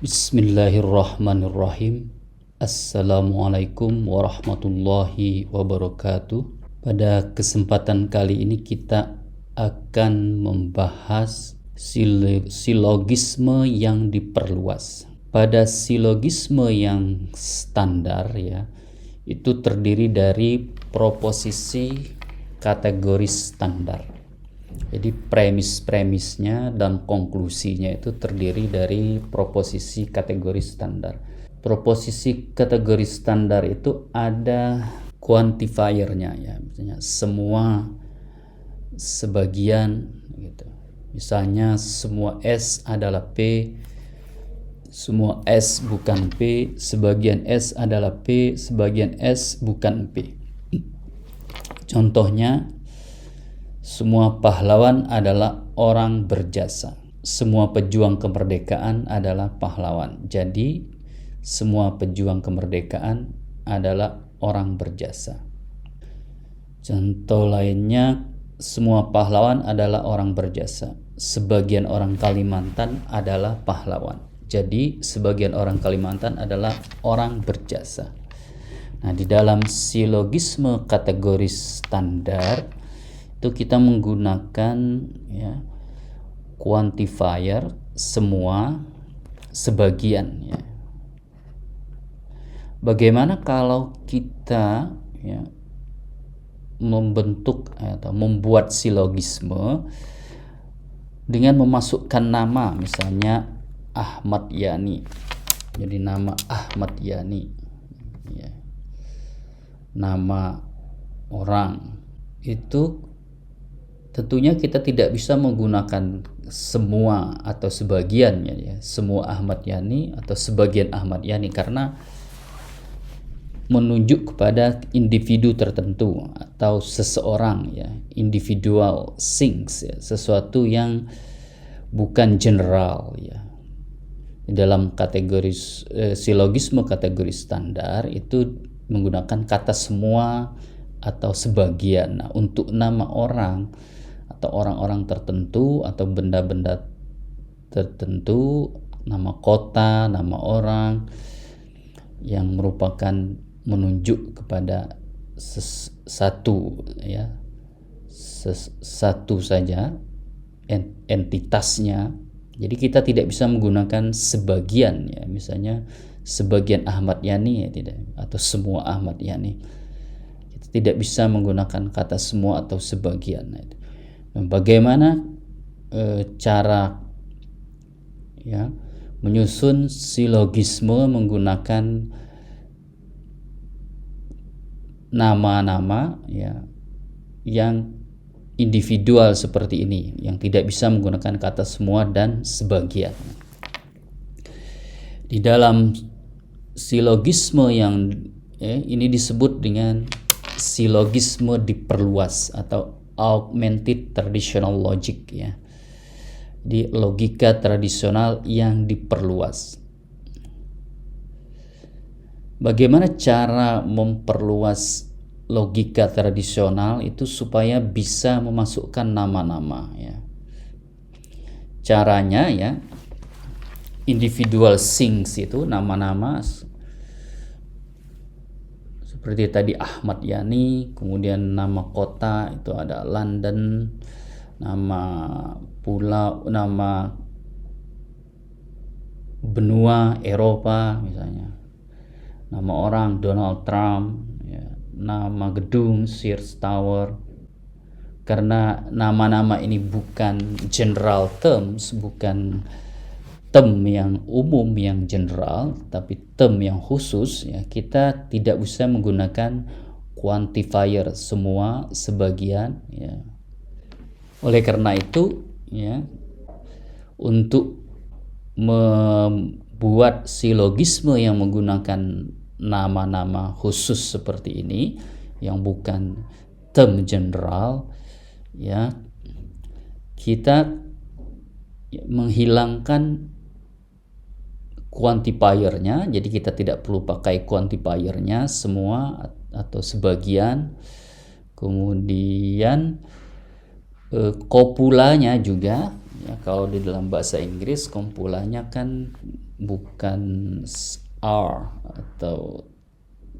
Bismillahirrahmanirrahim. Assalamualaikum warahmatullahi wabarakatuh. Pada kesempatan kali ini kita akan membahas silogisme yang diperluas. Pada silogisme yang standar ya, itu terdiri dari proposisi kategori standar. Jadi premis-premisnya dan konklusinya itu terdiri dari proposisi kategori standar. Proposisi kategori standar itu ada quantifiernya ya, misalnya semua, sebagian gitu. Misalnya semua S adalah P, semua S bukan P, sebagian S adalah P, sebagian S bukan P. Contohnya, semua pahlawan adalah orang berjasa. Semua pejuang kemerdekaan adalah pahlawan. Jadi, semua pejuang kemerdekaan adalah orang berjasa. Contoh lainnya, semua pahlawan adalah orang berjasa. Sebagian orang Kalimantan adalah pahlawan. Jadi, sebagian orang Kalimantan adalah orang berjasa. Nah, di dalam silogisme kategori standar itu kita menggunakan ya quantifier semua, sebagian ya. Bagaimana kalau kita ya membentuk atau membuat silogisme dengan memasukkan nama, misalnya Ahmad Yani. Jadi nama Ahmad Yani ya. Nama orang itu tentunya kita tidak bisa menggunakan semua atau sebagiannya ya, semua Ahmad Yani atau sebagian Ahmad Yani, karena menunjuk kepada individu tertentu atau seseorang ya, individual things ya, sesuatu yang bukan general ya. Dalam kategori silogisme kategori standar itu menggunakan kata semua atau sebagian. Nah, untuk nama orang atau orang-orang tertentu atau benda-benda tertentu, nama kota, nama orang yang merupakan menunjuk kepada satu ya, satu saja entitasnya. Jadi kita tidak bisa menggunakan sebagian ya, misalnya sebagian Ahmad Yani ya, tidak, atau semua Ahmad Yani. Kita tidak bisa menggunakan kata semua atau sebagian. Bagaimana cara ya menyusun silogisme menggunakan nama-nama ya yang individual seperti ini, yang tidak bisa menggunakan kata semua dan sebagian. Di dalam silogisme yang ini disebut dengan silogisme diperluas atau augmented traditional logic ya. Di logika tradisional yang diperluas. Bagaimana cara memperluas logika tradisional itu supaya bisa memasukkan nama-nama ya. Caranya ya, individual things itu nama-nama seperti tadi Ahmad Yani, kemudian nama kota itu ada London, nama pulau, nama benua Eropa misalnya, nama orang Donald Trump ya, nama gedung Sears Tower. Karena nama-nama ini bukan general terms, bukan term yang umum yang general, tapi term yang khusus ya, kita tidak bisa menggunakan quantifier semua, sebagian ya. Oleh karena itu ya, untuk membuat silogisme yang menggunakan nama-nama khusus seperti ini yang bukan term general ya, kita menghilangkan quantifiernya. Jadi kita tidak perlu pakai quantifiernya semua atau sebagian. Kemudian kopulanya juga ya, Ya, kalau di dalam bahasa Inggris kumpulannya kan bukan are atau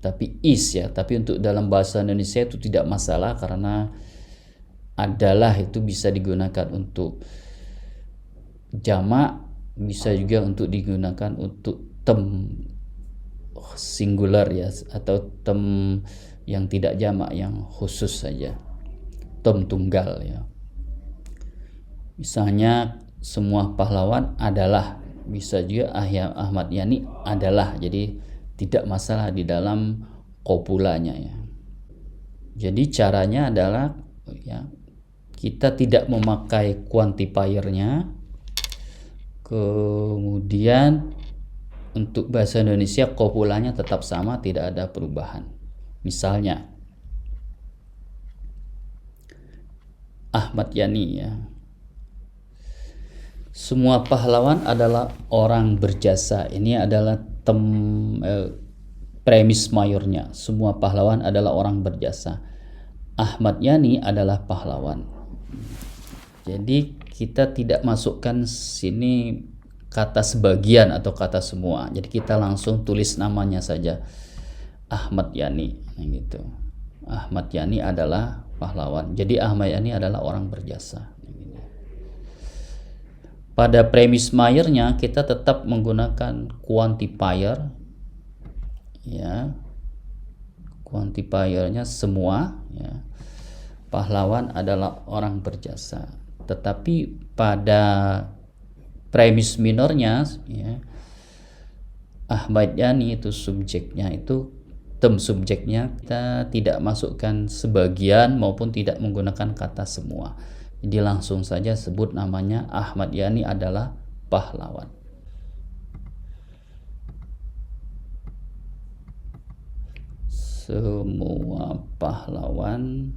tapi is ya, tapi untuk dalam bahasa Indonesia itu tidak masalah karena adalah itu bisa digunakan untuk jamak, bisa juga untuk digunakan untuk tem singular ya, atau tem yang tidak jamak, yang khusus saja, tem tunggal ya. Misalnya semua pahlawan adalah, bisa juga Ahmad Yani adalah, jadi tidak masalah di dalam kopulanya ya. Jadi caranya adalah ya, kita tidak memakai quantifier-nya. Kemudian untuk bahasa Indonesia kopulanya tetap sama, tidak ada perubahan. Misalnya Ahmad Yani ya. Semua pahlawan adalah orang berjasa. Ini adalah premis mayornya. Semua pahlawan adalah orang berjasa. Ahmad Yani adalah pahlawan. Jadi kita tidak masukkan sini kata sebagian atau kata semua. Jadi kita langsung tulis namanya saja, Ahmad Yani gitu. Ahmad Yani adalah pahlawan. Jadi Ahmad Yani adalah orang berjasa. Pada premis mayornya kita tetap menggunakan quantifier ya. Quantifiernya semua ya. Pahlawan adalah orang berjasa. Tetapi pada premis minornya ya, Ahmad Yani itu subjeknya, itu tem subjeknya kita tidak masukkan sebagian maupun tidak menggunakan kata semua. Jadi langsung saja sebut namanya, Ahmad Yani adalah pahlawan. Semua pahlawan,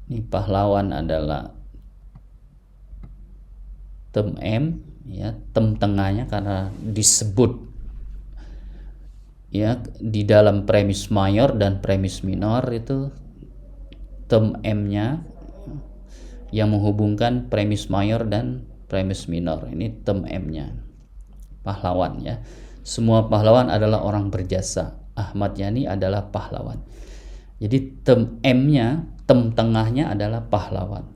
ini pahlawan adalah tem M ya, tem tengahnya karena disebut ya di dalam premis mayor dan premis minor itu tem M-nya yang menghubungkan premis mayor dan premis minor. Ini tem M-nya, pahlawan ya. Semua pahlawan adalah orang berjasa. Ahmad Yani adalah pahlawan. Jadi tem M-nya, tem tengahnya adalah pahlawan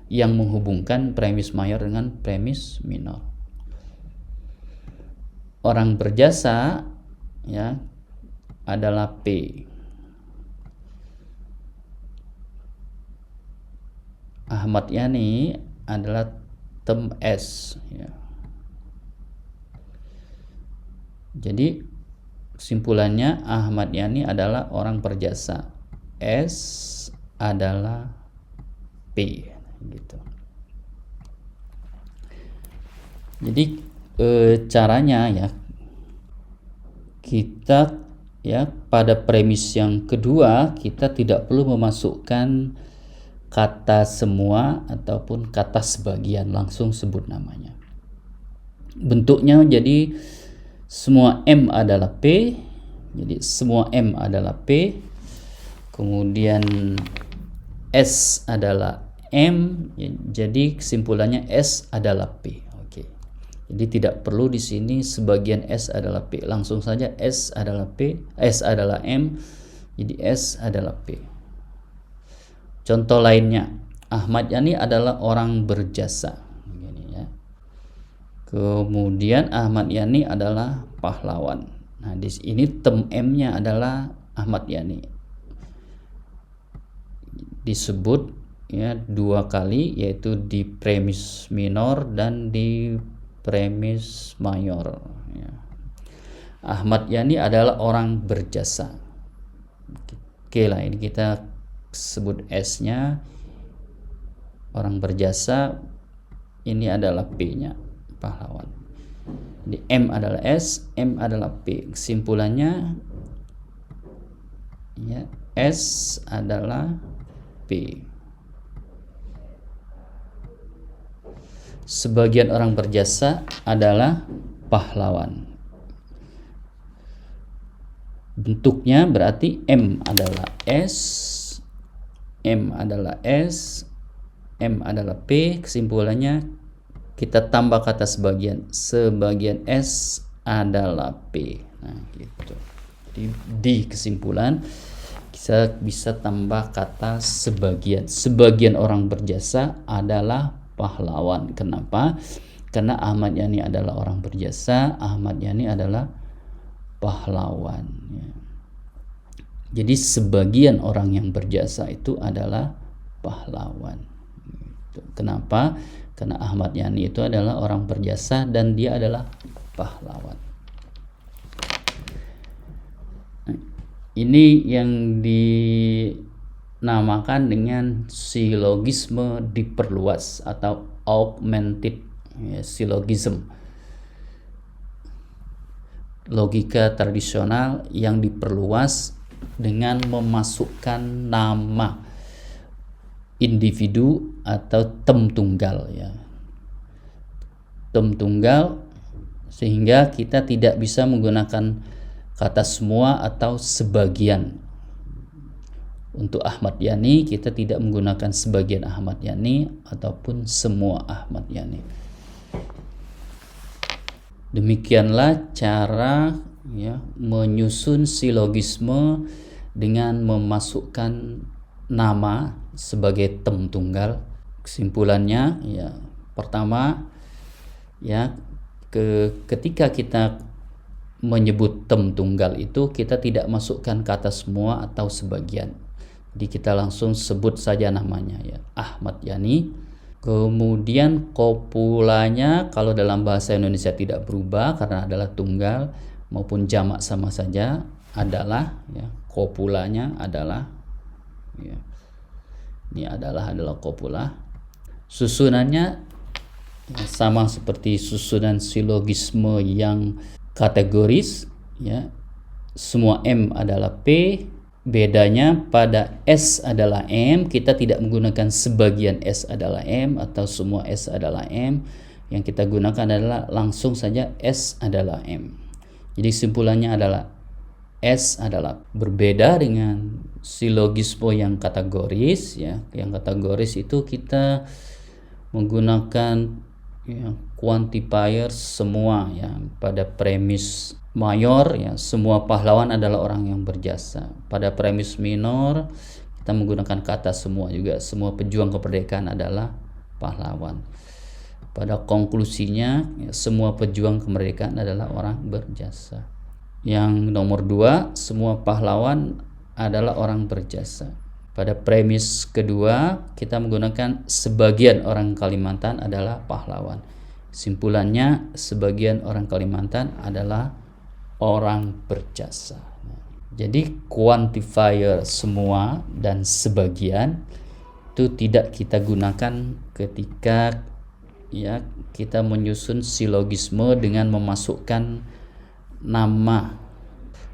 yang menghubungkan premis mayor dengan premis minor. Orang berjasa ya adalah P. Ahmad Yani adalah tem S ya. Jadi kesimpulannya Ahmad Yani adalah orang berjasa. S adalah P gitu. Jadi caranya ya, kita ya pada premis yang kedua kita tidak perlu memasukkan kata semua ataupun kata sebagian, langsung sebut namanya. Bentuknya jadi semua M adalah P, jadi semua M adalah P, kemudian S adalah M, jadi kesimpulannya S adalah P. Oke. Jadi tidak perlu di sini sebagian S adalah P, langsung saja S adalah P, S adalah M, jadi S adalah P. Contoh lainnya, Ahmad Yani adalah orang berjasa. Begini ya. Kemudian Ahmad Yani adalah pahlawan. Nah, di sini tem M-nya adalah Ahmad Yani. Disebut ya dua kali, yaitu di premis minor dan di premis mayor ya. Ahmad Yani adalah orang berjasa. Oke lah, ini kita sebut S-nya orang berjasa, ini adalah P-nya pahlawan. Jadi M adalah S, M adalah P. Kesimpulannya ya, S adalah P. Sebagian orang berjasa adalah pahlawan. Bentuknya berarti M adalah S, M adalah S, M adalah P, kesimpulannya kita tambah kata sebagian. Sebagian S adalah P. Nah, gitu. Jadi di kesimpulan kita bisa tambah kata sebagian. Sebagian orang berjasa adalah pahlawan. Kenapa? Karena Ahmad Yani adalah orang berjasa, Ahmad Yani adalah pahlawan. Jadi sebagian orang yang berjasa itu adalah pahlawan. Kenapa? Karena Ahmad Yani itu adalah orang berjasa dan dia adalah pahlawan. Ini yang dinamakan dengan silogisme diperluas atau augmented syllogism. Logika tradisional yang diperluas dengan memasukkan nama individu atau tem tunggal, ya. Tem tunggal, sehingga kita tidak bisa menggunakan kata semua atau sebagian. Untuk Ahmad Yani kita tidak menggunakan sebagian Ahmad Yani ataupun semua Ahmad Yani. Demikianlah cara, ya, menyusun silogisme dengan memasukkan nama sebagai tem tunggal. Kesimpulannya, ya, pertama, ya, ketika kita menyebut tem tunggal itu kita tidak masukkan kata semua atau sebagian. Jadi kita langsung sebut saja namanya, ya, Ahmad Yani. Kemudian kopulanya kalau dalam bahasa Indonesia tidak berubah karena adalah tunggal maupun jamak sama saja, adalah, ya, kopulanya adalah, ya, ini adalah kopula. Susunannya sama seperti susunan silogisme yang kategoris, ya. Semua M adalah P. Bedanya pada S adalah M, kita tidak menggunakan sebagian S adalah M atau semua S adalah M. Yang kita gunakan adalah langsung saja S adalah M. Jadi simpulannya adalah S adalah berbeda dengan silogisme yang kategoris, ya. Yang kategoris itu kita menggunakan, ya, quantifier semua, ya, pada premis mayor, ya, semua pahlawan adalah orang yang berjasa. Pada premis minor kita menggunakan kata semua juga, semua pejuang kemerdekaan adalah pahlawan. Pada konklusinya, ya, semua pejuang kemerdekaan adalah orang berjasa. Yang nomor 2, semua pahlawan adalah orang berjasa. Pada premis kedua kita menggunakan sebagian orang Kalimantan adalah pahlawan. Simpulannya sebagian orang Kalimantan adalah orang berjasa. Jadi quantifier semua dan sebagian itu tidak kita gunakan ketika, ya, kita menyusun silogisme dengan memasukkan nama.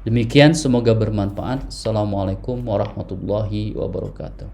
Demikian, semoga bermanfaat. Assalamualaikum warahmatullahi wabarakatuh.